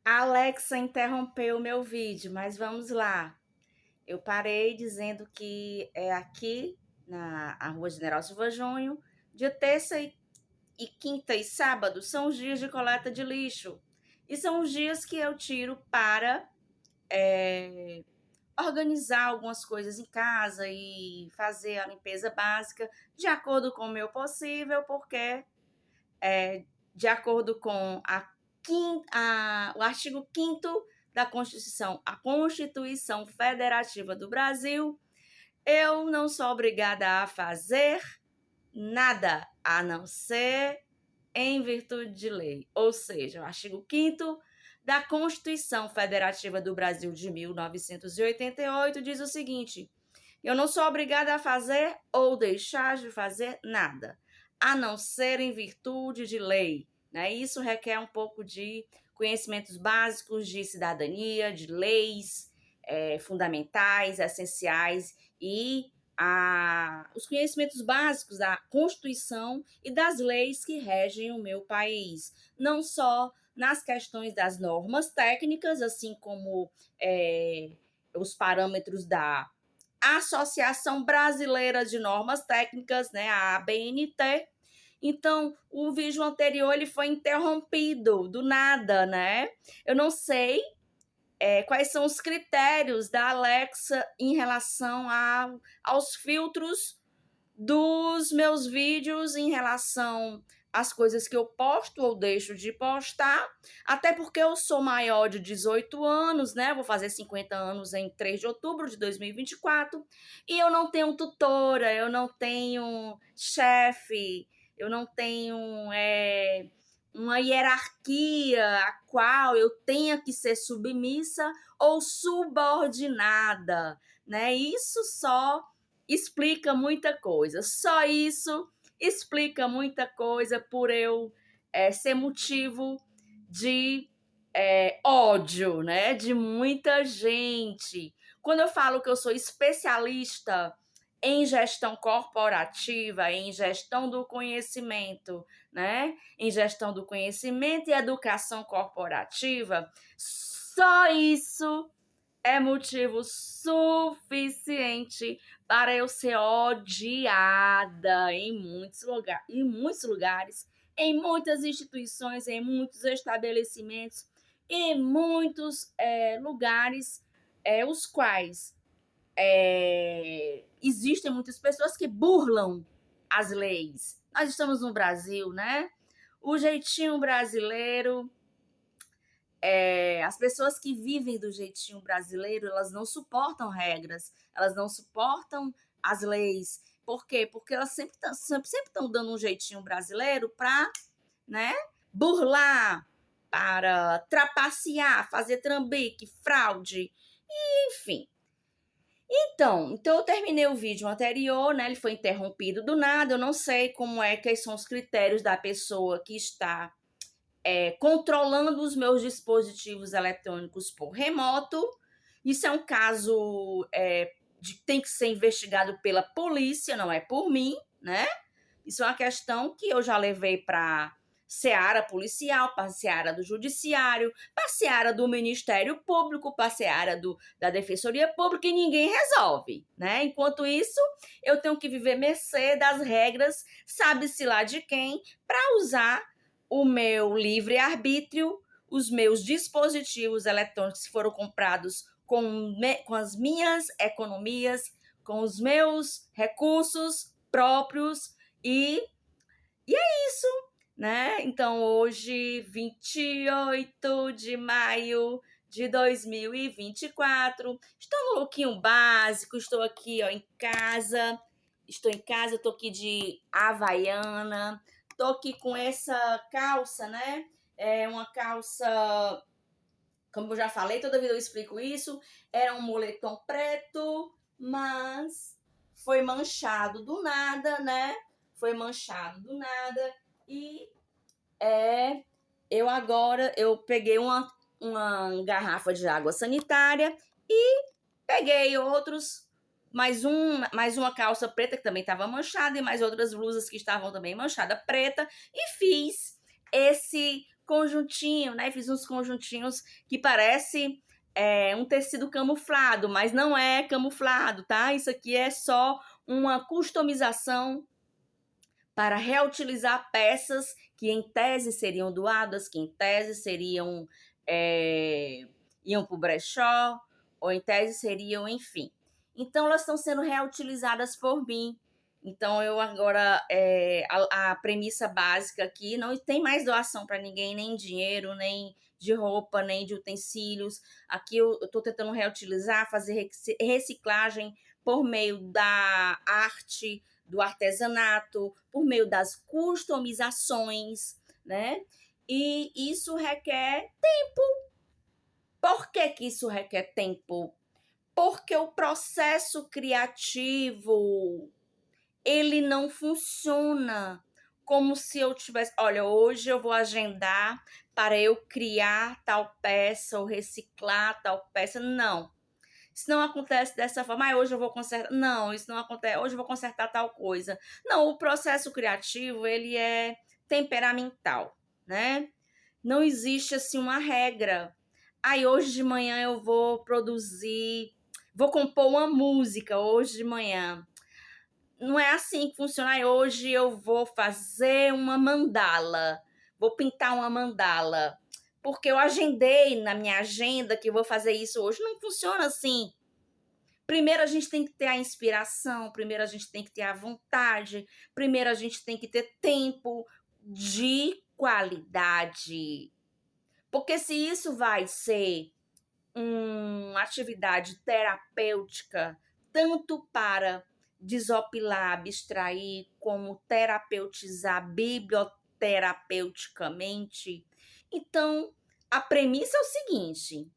A Alexa interrompeu meu vídeo, mas vamos lá. Eu parei dizendo que é aqui na Rua General Silva Júnior, dia terça e quinta e sábado são os dias de coleta de lixo. E são os dias que eu tiro para organizar algumas coisas em casa e fazer a limpeza básica de acordo com o meu possível, porque de acordo com o artigo 5º da Constituição, a Constituição Federativa do Brasil, eu não sou obrigada a fazer nada a não ser em virtude de lei. Ou seja, o artigo 5º da Constituição Federativa do Brasil de 1988 diz o seguinte: eu não sou obrigada a fazer ou deixar de fazer nada, a não ser em virtude de lei. Né? Isso requer um pouco de conhecimentos básicos de cidadania, de leis fundamentais, essenciais e os conhecimentos básicos da Constituição e das leis que regem o meu país. Não só nas questões das normas técnicas, assim como os parâmetros da Associação Brasileira de Normas Técnicas, né, a ABNT. Então, o vídeo anterior ele foi interrompido do nada, né? Eu não sei quais são os critérios da Alexa em relação aos filtros dos meus vídeos, em relação às coisas que eu posto ou deixo de postar, até porque eu sou maior de 18 anos, né? Vou fazer 50 anos em 3 de outubro de 2024, e eu não tenho tutora, eu não tenho chefe, eu não tenho uma hierarquia a qual eu tenha que ser submissa ou subordinada, né? Isso só explica muita coisa. Só isso explica muita coisa por eu ser motivo de ódio, né? De muita gente. Quando eu falo que eu sou especialista em gestão corporativa, em gestão do conhecimento, né? Em gestão do conhecimento e educação corporativa, só isso é motivo suficiente para eu ser odiada em muitos lugares, em muitas instituições, em muitos estabelecimentos, em muitos lugares, os quais existem muitas pessoas que burlam as leis. Nós estamos no Brasil, né? O jeitinho brasileiro, as pessoas que vivem do jeitinho brasileiro, elas não suportam regras, elas não suportam as leis. Por quê? Porque elas sempre estão dando um jeitinho brasileiro para, né, burlar, para trapacear, fazer trambique, fraude, enfim. Então eu terminei o vídeo anterior, né? Ele foi interrompido do nada. Eu não sei quais são os critérios da pessoa que está controlando os meus dispositivos eletrônicos por remoto. Isso é um caso tem que ser investigado pela polícia, não é por mim, né? Isso é uma questão que eu já levei para seara policial, para seara do judiciário, para seara do Ministério Público, para seara da Defensoria Pública, e ninguém resolve, né? Enquanto isso, eu tenho que viver mercê das regras, sabe-se lá de quem, para usar o meu livre-arbítrio, os meus dispositivos eletrônicos que foram comprados com as minhas economias, com os meus recursos próprios, e é isso, né? Então, hoje, 28 de maio de 2024, estou no lookinho básico, estou aqui em casa, estou aqui de havaiana, estou aqui com essa calça, né? É uma calça, como eu já falei, toda vida eu explico isso, era um moletom preto, mas foi manchado do nada, né? Foi manchado do nada e eu peguei uma garrafa de água sanitária e peguei mais uma calça preta que também estava manchada e mais outras blusas que estavam também manchada preta e fiz esse conjuntinho, né? Fiz uns conjuntinhos que parece um tecido camuflado, mas não é camuflado, tá? Isso aqui é só uma customização para reutilizar peças que em tese seriam doadas, que em tese seriam iam para o brechó, ou em tese seriam, enfim. Então, elas estão sendo reutilizadas por mim. Então, eu agora, a premissa básica aqui, não tem mais doação para ninguém, nem dinheiro, nem de roupa, nem de utensílios. Aqui eu estou tentando reutilizar, fazer reciclagem por meio da arte, do artesanato, por meio das customizações, né? E isso requer tempo. Por que que isso requer tempo? Porque o processo criativo, ele não funciona como se eu tivesse, olha, hoje eu vou agendar para eu criar tal peça ou reciclar tal peça. Não. Isso não acontece dessa forma. Hoje eu vou consertar. Não, isso não acontece. Hoje eu vou consertar tal coisa. Não, o processo criativo, ele é temperamental, né? Não existe, assim, uma regra. Hoje de manhã eu vou vou compor uma música hoje de manhã. Não é assim que funciona. Hoje eu vou fazer uma mandala. Vou pintar uma mandala. Porque eu agendei na minha agenda que eu vou fazer isso hoje. Não funciona assim. Primeiro a gente tem que ter a inspiração, primeiro a gente tem que ter a vontade, primeiro a gente tem que ter tempo de qualidade. Porque se isso vai ser uma atividade terapêutica, tanto para desopilar, abstrair, como terapeutizar biblioterapeuticamente, então a premissa é o seguinte: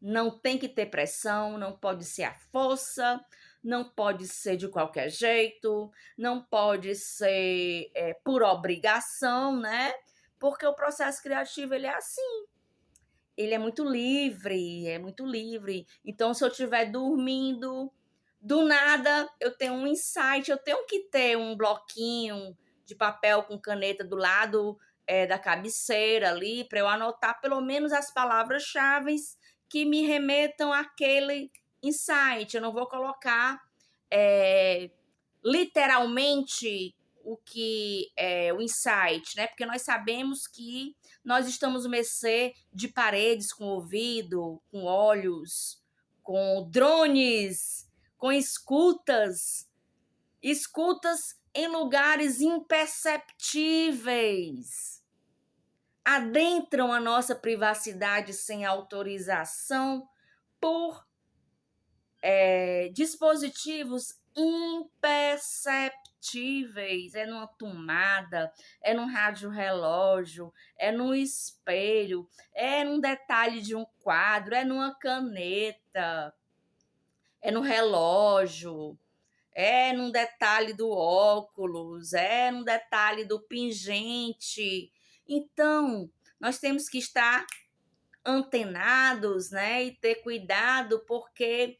não tem que ter pressão, não pode ser à força, não pode ser de qualquer jeito, não pode ser por obrigação, né? Porque o processo criativo, ele é assim. Ele é muito livre, é muito livre. Então, se eu estiver dormindo, do nada, eu tenho um insight, eu tenho que ter um bloquinho de papel com caneta do lado da cabeceira ali, para eu anotar pelo menos as palavras-chave que me remetam àquele insight. Eu não vou colocar literalmente o que é o insight, né? Porque nós sabemos que nós estamos à mercê de paredes com ouvido, com olhos, com drones, com escutas em lugares imperceptíveis. Adentram a nossa privacidade sem autorização por dispositivos imperceptíveis. É numa tomada, é num rádio relógio, é num espelho, é num detalhe de um quadro, é numa caneta, é no relógio, é num detalhe do óculos, é num detalhe do pingente. Então, nós temos que estar antenados, né, e ter cuidado, porque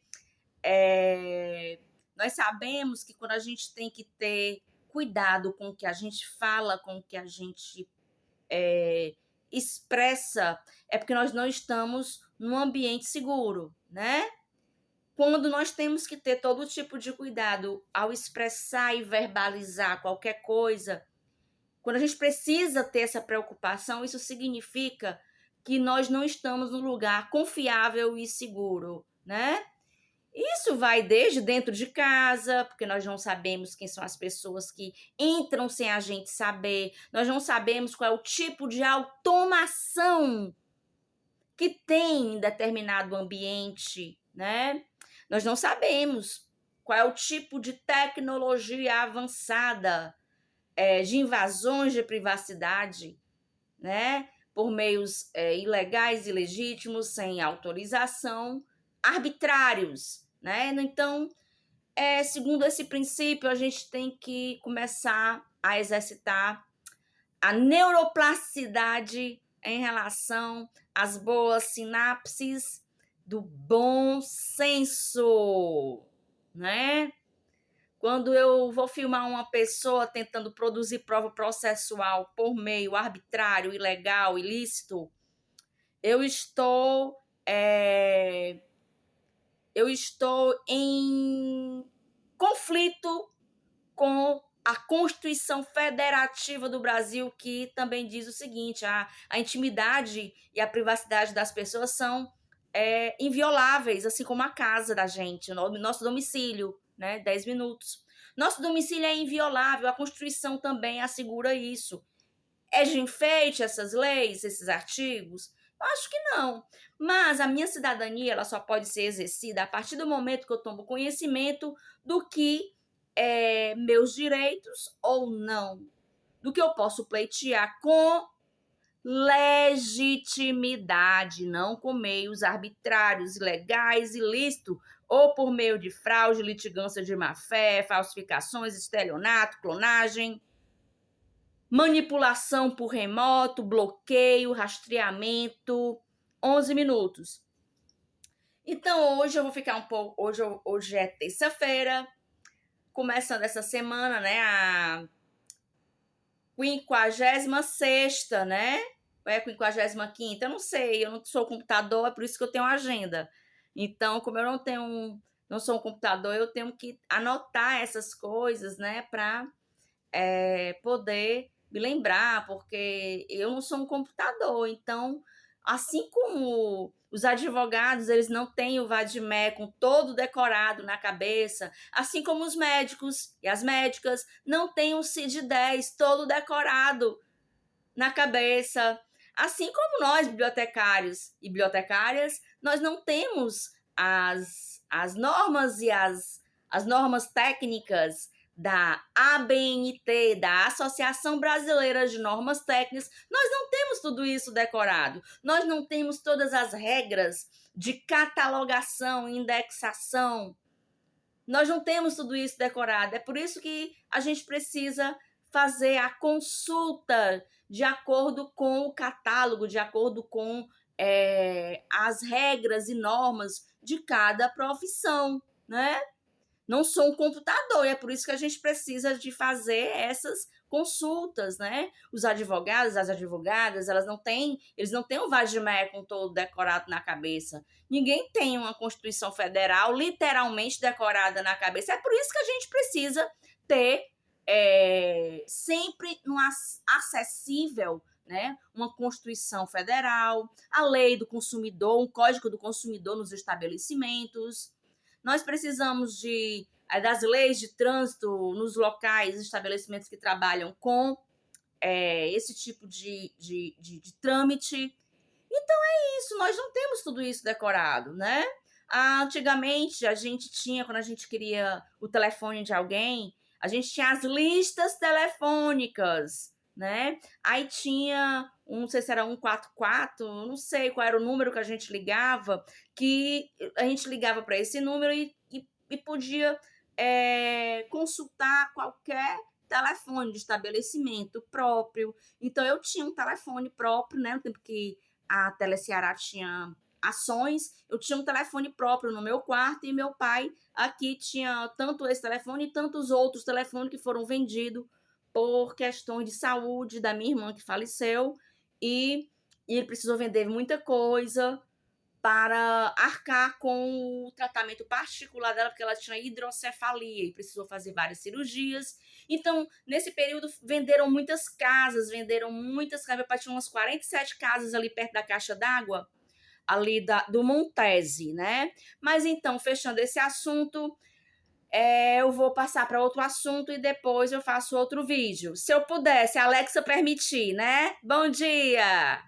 nós sabemos que quando a gente tem que ter cuidado com o que a gente fala, com o que a gente expressa, é porque nós não estamos num ambiente seguro, né? Quando nós temos que ter todo tipo de cuidado ao expressar e verbalizar qualquer coisa, quando a gente precisa ter essa preocupação, isso significa que nós não estamos num lugar confiável e seguro, né? Isso vai desde dentro de casa, porque nós não sabemos quem são as pessoas que entram sem a gente saber, nós não sabemos qual é o tipo de automação que tem em determinado ambiente, né? Nós não sabemos qual é o tipo de tecnologia avançada, de invasões de privacidade, né? Por meios ilegais, ilegítimos, sem autorização, arbitrários, né? Então, segundo esse princípio, a gente tem que começar a exercitar a neuroplasticidade em relação às boas sinapses do bom senso, né? quando eu vou filmar uma pessoa tentando produzir prova processual por meio arbitrário, ilegal, ilícito, eu estou, é, eu estou em conflito com a Constituição Federativa do Brasil, que também diz o seguinte: a intimidade e a privacidade das pessoas são invioláveis, assim como a casa da gente, o nosso domicílio, né? 10 minutos. Nosso domicílio é inviolável, a Constituição também assegura isso. É de enfeite essas leis, esses artigos? Eu acho que não. Mas a minha cidadania ela só pode ser exercida a partir do momento que eu tomo conhecimento do que meus direitos ou não, do que eu posso pleitear com legitimidade, não com meios arbitrários, ilegais, ilícitos, ou por meio de fraude, litigância de má-fé, falsificações, estelionato, clonagem, manipulação por remoto, bloqueio, rastreamento. 11 minutos. Então, hoje eu vou ficar um pouco... Hoje é terça-feira, começando essa semana, né? A 56ª, né? Ou é a 55ª? Eu não sei, eu não sou computador, é por isso que eu tenho agenda. Então, como eu não sou um computador, eu tenho que anotar essas coisas, né? Para poder me lembrar, porque eu não sou um computador. Então, assim como os advogados, eles não têm o vadimécum todo decorado na cabeça, assim como os médicos e as médicas não têm o CID-10 todo decorado na cabeça, assim como nós, bibliotecários e bibliotecárias, nós não temos as normas e as normas técnicas da ABNT, da Associação Brasileira de Normas Técnicas, nós não temos tudo isso decorado. Nós não temos todas as regras de catalogação, indexação. Nós não temos tudo isso decorado. É por isso que a gente precisa fazer a consulta de acordo com o catálogo, de acordo com as regras e normas de cada profissão, né? Não sou um computador, e é por isso que a gente precisa de fazer essas consultas, né? Os advogados, as advogadas, eles não têm um vadimécum todo decorado na cabeça. Ninguém tem uma Constituição Federal literalmente decorada na cabeça. É por isso que a gente precisa ter sempre acessível, né? Uma Constituição Federal, a lei do consumidor, um código do consumidor nos estabelecimentos. Nós precisamos das leis de trânsito nos locais, estabelecimentos que trabalham com esse tipo de trâmite. Então é isso, nós não temos tudo isso decorado, né? Antigamente, a gente tinha, quando a gente queria o telefone de alguém, a gente tinha as listas telefônicas, né? Aí tinha, não sei se era 144, não sei qual era o número que a gente ligava, que a gente ligava para esse número e podia consultar qualquer telefone de estabelecimento próprio. Então, eu tinha um telefone próprio, né? No tempo que a Teleceará tinha ações, eu tinha um telefone próprio no meu quarto e meu pai aqui tinha tanto esse telefone e tantos outros telefones que foram vendidos por questões de saúde da minha irmã que faleceu e ele precisou vender muita coisa para arcar com o tratamento particular dela, porque ela tinha hidrocefalia e precisou fazer várias cirurgias. Então, nesse período, venderam muitas casas. Meu pai tinha umas 47 casas ali perto da caixa d'água, ali do Montese, né? Mas então, fechando esse assunto, eu vou passar para outro assunto e depois eu faço outro vídeo. Se eu puder, se a Alexa permitir, né? Bom dia!